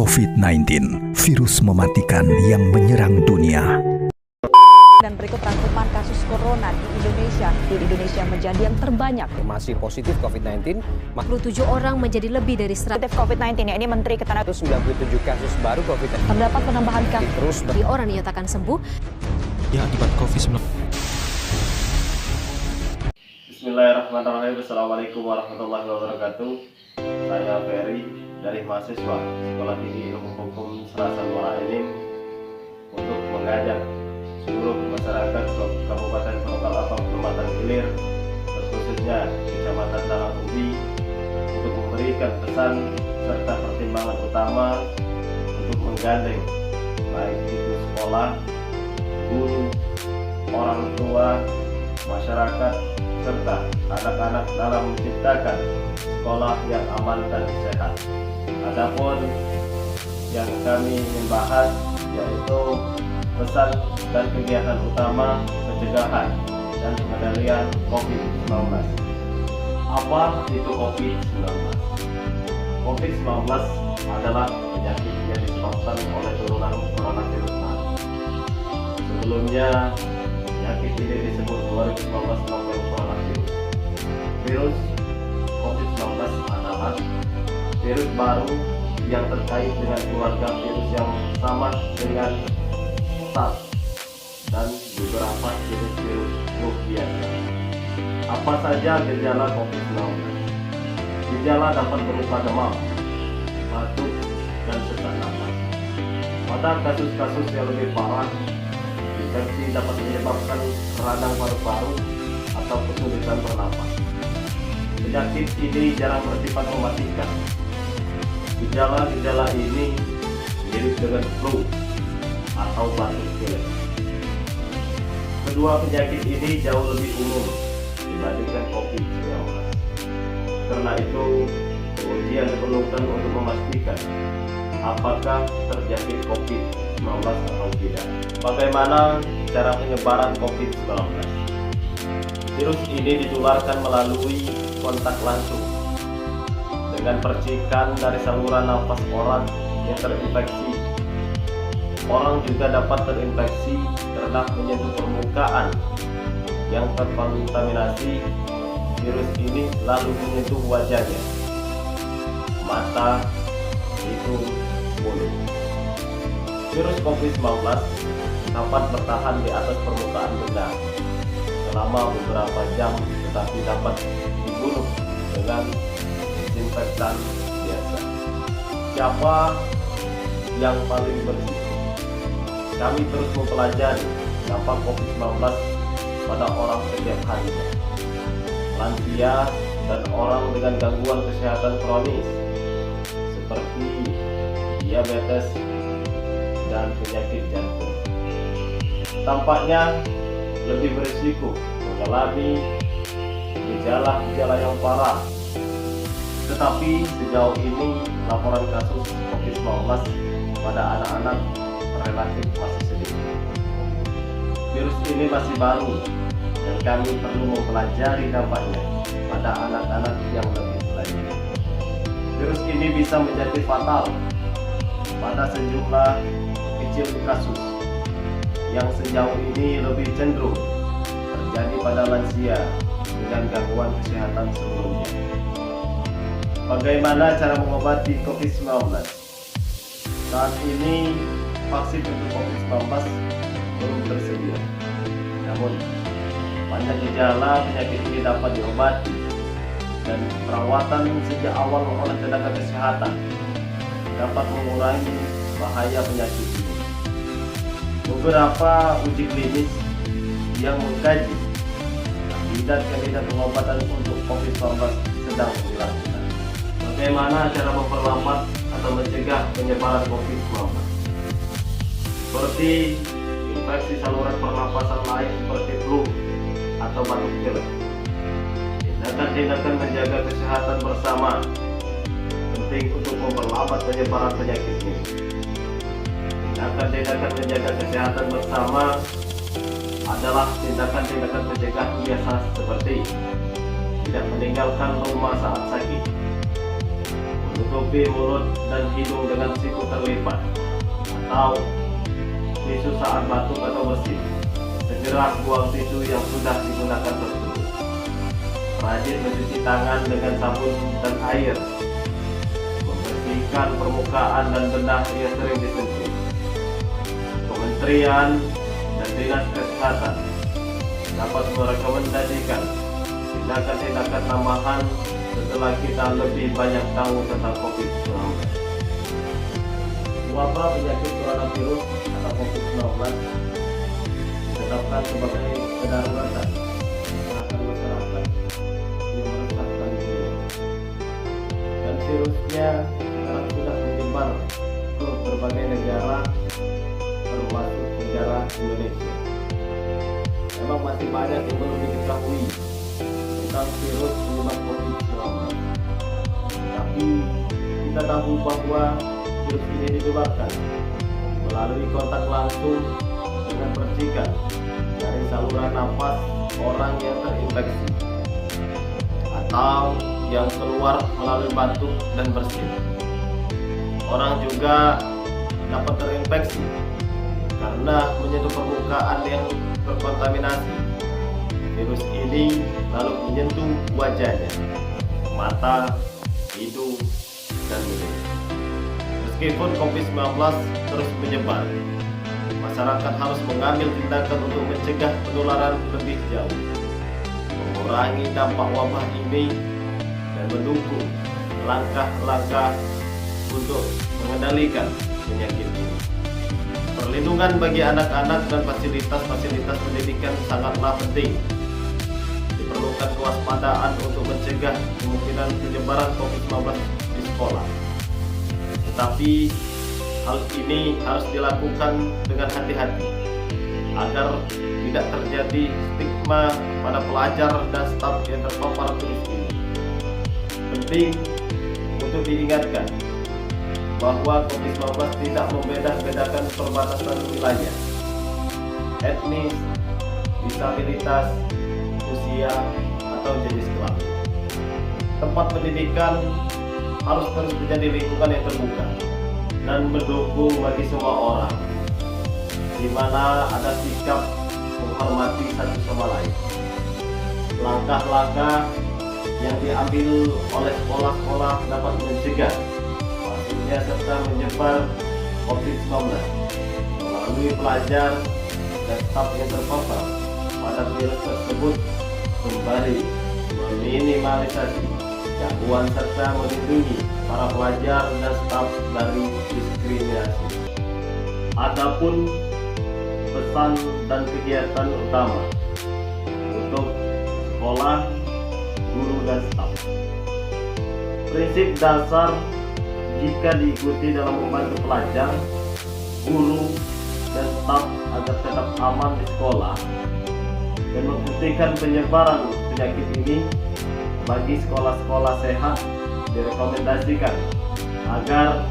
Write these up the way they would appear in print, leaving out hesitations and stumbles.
COVID-19, virus mematikan yang menyerang dunia. Dan berikut rangkuman kasus corona di Indonesia. Di Indonesia menjadi yang terbanyak. Masih positif COVID-19, 47 orang menjadi lebih dari 100 COVID-19 ya, ini Menteri Ketenaga. 97 kasus baru COVID-19. Terdapat penambahan kasus. Terus orang dinyatakan sembuh. Ya, akibat COVID-19. Bismillahirrahmanirrahim. Assalamualaikum warahmatullahi wabarakatuh. Saya Ferry dari mahasiswa Sekolah Tinggi Ilmu Hukum Serasan Muara Enim untuk mengajak seluruh masyarakat Kabupaten Penokalapa, Kecamatan Ilir, terkhususnya Kecamatan Talang Ubi, untuk memberikan pesan serta pertimbangan utama untuk menggandeng baik itu sekolah, guru, orang tua, masyarakat, serta anak-anak dalam menciptakan sekolah yang aman dan sehat. Adapun yang kami ingin bahas yaitu pesan dan kegiatan utama pencegahan dan pengendalian COVID-19. Apa itu COVID-19? COVID-19 adalah penyakit yang disebabkan oleh turunan coronavirus. Sebelumnya penyakit ini disebut 2019 novel coronavirus. Virus COVID-19 adalah virus baru yang terkait dengan keluarga virus yang sama dengan SARS dan beberapa jenis virus flu biasa. Apa saja gejala COVID-19? Gejala dapat berupa demam, batuk, dan sesak napas. Pada kasus-kasus yang lebih parah, infeksi dapat menyebabkan radang paru-paru atau kesulitan bernapas. Penyakit ini jarang bersifat mematikan. Gejala-gejala ini mirip dengan flu atau batuk pilek. Kedua penyakit ini jauh lebih umum dibandingkan COVID-19. Karena itu, pengujian diperlukan untuk memastikan apakah terjangkit COVID-19 atau tidak. Bagaimana cara penyebaran COVID-19? Virus ini ditularkan melalui kontak langsung dengan percikan dari saluran nafas orang yang terinfeksi. Orang juga dapat terinfeksi karena menyentuh permukaan yang terkontaminasi virus ini lalu menyentuh wajahnya, mata, hidung, mulut. Virus COVID-19 dapat bertahan di atas permukaan benda selama beberapa jam, tetapi dapat dibunuh dengan disinfektan biasa. Siapa yang paling berisiko? Kami terus mempelajari dampak COVID-19 pada orang setiap harinya. Lansia dan orang dengan gangguan kesehatan kronis seperti diabetes dan penyakit jantung tampaknya lebih berisiko mengalami gejala-gejala yang parah. Tetapi sejauh ini laporan kasus COVID-19 pada anak-anak relatif masih sedikit. Virus ini masih baru dan kami perlu mempelajari dampaknya pada anak-anak yang lebih lanjut. Virus ini bisa menjadi fatal pada sejumlah kecil kasus yang sejauh ini lebih cenderung terjadi pada lansia dengan gangguan kesehatan sebelumnya. Bagaimana cara mengobati COVID-19? Saat ini vaksin untuk COVID-19 belum tersedia. Namun, banyak gejala penyakit ini dapat diobati dan perawatan sejak awal oleh tenaga kesehatan dapat mengurangi bahaya penyakit ini. Beberapa uji klinis yang mengkaji kandidat pengobatan untuk COVID-19 sedang dilakukan. Bagaimana cara memperlambat atau mencegah penyebaran COVID-19? Seperti infeksi saluran pernapasan lain seperti flu atau batuk pilek. Tindakan-tindakan menjaga kesehatan bersama penting untuk memperlambat penyebaran penyakit ini. Tindakan-tindakan menjaga kesehatan bersama adalah tindakan-tindakan pencegahan biasa seperti tidak meninggalkan rumah saat sakit, menutupi mulut dan hidung dengan siku terlipat atau tisu saat batuk atau bersin. Segera buang tisu yang sudah digunakan tersebut. Rajin mencuci tangan dengan sabun dan air. Membersihkan permukaan dan benda yang sering disentuh. Kementerian dan Dinas Kesehatan dapat merekomendasikan tindakan-tindakan tambahan setelah kita lebih banyak tahu tentang COVID-19. Wabah penyakit coronavirus atau COVID-19 ditetapkan sebagai kedaruratan kesehatan masyarakat yang meresahkan dunia, dan virusnya sekarang sudah menyebar ke berbagai negara termasuk negara Indonesia. Memang masih banyak yang belum diketahui tentang virus penyebab COVID-19, tapi kita tahu bahwa virus ini ditularkan melalui kontak langsung dengan percikan dari saluran napas orang yang terinfeksi atau yang keluar melalui batuk dan bersin. Orang juga dapat terinfeksi karena menyentuh permukaan yang terkontaminasi. Virus ini lalu menyentuh wajahnya, mata, hidung, dan mulut. Meskipun COVID-19 terus menyebar, masyarakat harus mengambil tindakan untuk mencegah penularan lebih jauh, mengurangi dampak wabah ini, dan mendukung langkah-langkah untuk mengendalikan penyakit ini. Perlindungan bagi anak-anak dan fasilitas-fasilitas pendidikan sangatlah penting. Diperlukan kewaspadaan untuk mencegah kemungkinan penyebaran COVID-19 di sekolah. Tetapi hal ini harus dilakukan dengan hati-hati agar tidak terjadi stigma pada pelajar dan staf yang terpapar virus ini. Penting untuk diingatkan bahwa COVID-19 tidak membeda-bedakan perbatasan wilayah, etnis, disabilitas, usia, atau jenis kelamin. Tempat pendidikan harus terus menjadi lingkungan yang terbuka dan mendukung bagi semua orang, di mana ada sikap menghormati satu sama lain. Langkah-langkah yang diambil oleh sekolah-sekolah dapat mencegah masuknya serta menyebar COVID-19 melalui pelajar dan staf yang terpapar pada virus tersebut, kembali meminimalisasi gangguan serta melindungi para pelajar dan staf dari diskriminasi. Adapun pesan dan kegiatan utama untuk sekolah, guru, dan staf. Prinsip dasar jika diikuti dalam membantu pelajar, guru, dan staf agar tetap aman di sekolah dan menghentikan penyebaran penyakit ini, bagi sekolah-sekolah sehat direkomendasikan agar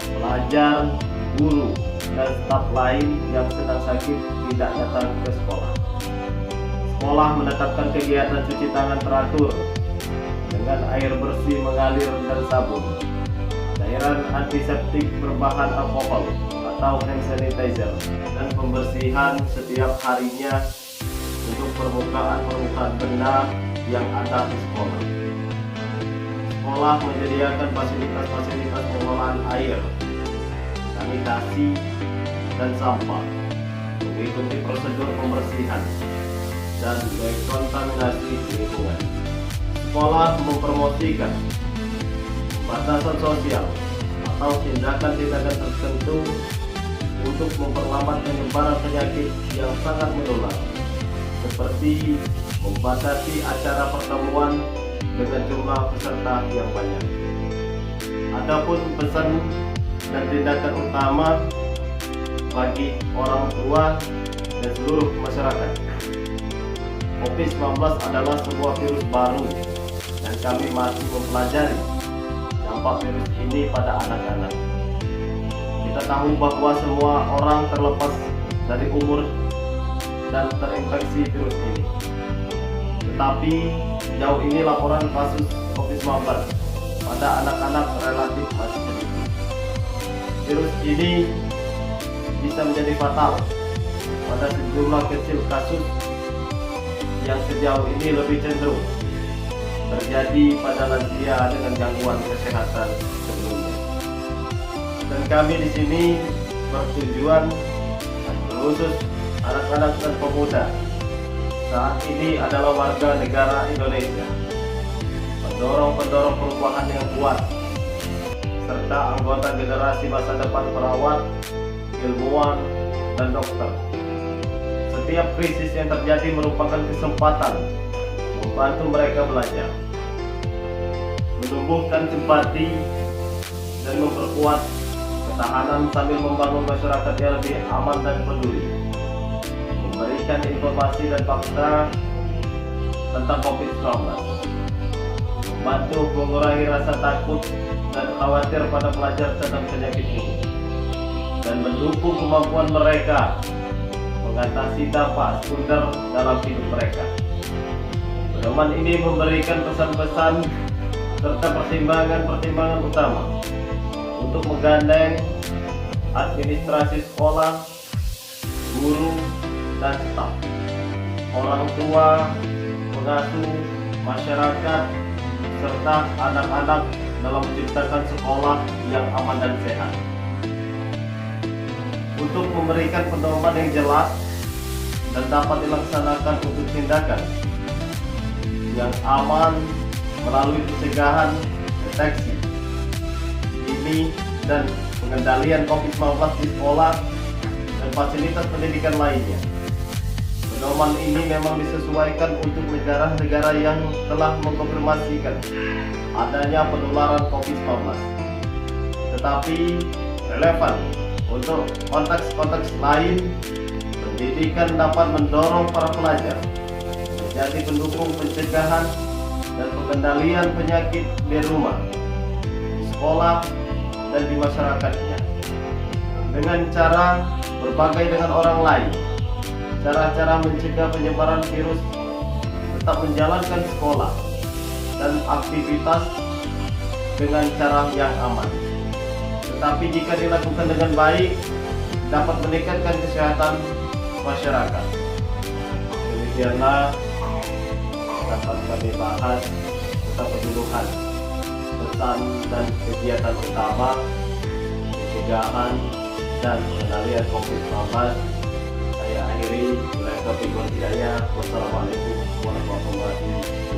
pelajar, guru, dan staf lain yang sedang sakit tidak datang ke sekolah. Sekolah menetapkan kegiatan cuci tangan teratur dengan air bersih mengalir dan sabun, cairan antiseptik berbahan alkohol atau hand sanitizer, dan pembersihan setiap harinya untuk permukaan benda yang ada di sekolah. Sekolah menyediakan fasilitas-fasilitas pengolahan air, sanitasi, dan sampah, mengikuti prosedur pembersihan dan dekontaminasi lingkungan. Sekolah mempromosikan batasan sosial atau tindakan-tindakan tertentu untuk memperlambat penyebaran penyakit yang sangat menular, seperti membatasi acara pertemuan dengan jumlah peserta yang banyak. Adapun pesan dan tindakan utama bagi orang tua dan seluruh masyarakat, COVID-19 adalah sebuah virus baru dan kami masih mempelajari dampak virus ini pada anak-anak. Kita tahu bahwa semua orang terlepas dari umur dan terinfeksi virus ini. Tetapi jauh ini laporan kasus COVID-19 pada anak-anak relatif masih sedikit. Virus ini bisa menjadi fatal pada sejumlah kecil kasus yang sejauh ini lebih cenderung terjadi pada lansia dengan gangguan kesehatan sebelumnya. Dan kami di sini bertujuan khusus anak-anak dan pemuda saat ini adalah warga negara Indonesia, pendorong-pendorong perubahan yang kuat, serta anggota generasi masa depan perawat, ilmuwan, dan dokter. Setiap krisis yang terjadi merupakan kesempatan membantu mereka belajar, menumbuhkan simpati, dan memperkuat ketahanan sambil membangun masyarakat yang lebih aman dan peduli, memberikan informasi dan fakta tentang COVID-19, membantu mengurangi rasa takut dan khawatir pada pelajar tentang penyakit ini, dan mendukung kemampuan mereka mengatasi dampak sekunder dalam hidup mereka. Pedoman ini memberikan pesan-pesan serta pertimbangan-pertimbangan utama untuk menggandeng administrasi sekolah, guru, dan staf, orang tua, pengasuh, masyarakat, serta anak-anak dalam menciptakan sekolah yang aman dan sehat. Untuk memberikan pedoman yang jelas dan dapat dilaksanakan untuk tindakan yang aman melalui pencegahan, deteksi, dini, dan pengendalian COVID-19 di sekolah dan fasilitas pendidikan lainnya. Pedoman ini memang disesuaikan untuk negara-negara yang telah mengkonfirmasikan adanya penularan COVID-19, tetapi relevan untuk konteks-konteks lain. Pendidikan dapat mendorong para pelajar menjadi pendukung pencegahan dan pengendalian penyakit di rumah, di sekolah, dan di masyarakatnya dengan cara berbagai dengan orang lain. Cara-cara mencegah penyebaran virus, tetap menjalankan sekolah dan aktivitas dengan cara yang aman. Tetapi jika dilakukan dengan baik, dapat meningkatkan kesehatan masyarakat. Demikianlah dapat kami bahas tentang penyuluhan, pesan dan kegiatan utama pencegahan dan pengendalian COVID-19. Saya akhiri. Wassalamualaikum warahmatullahi wabarakatuh.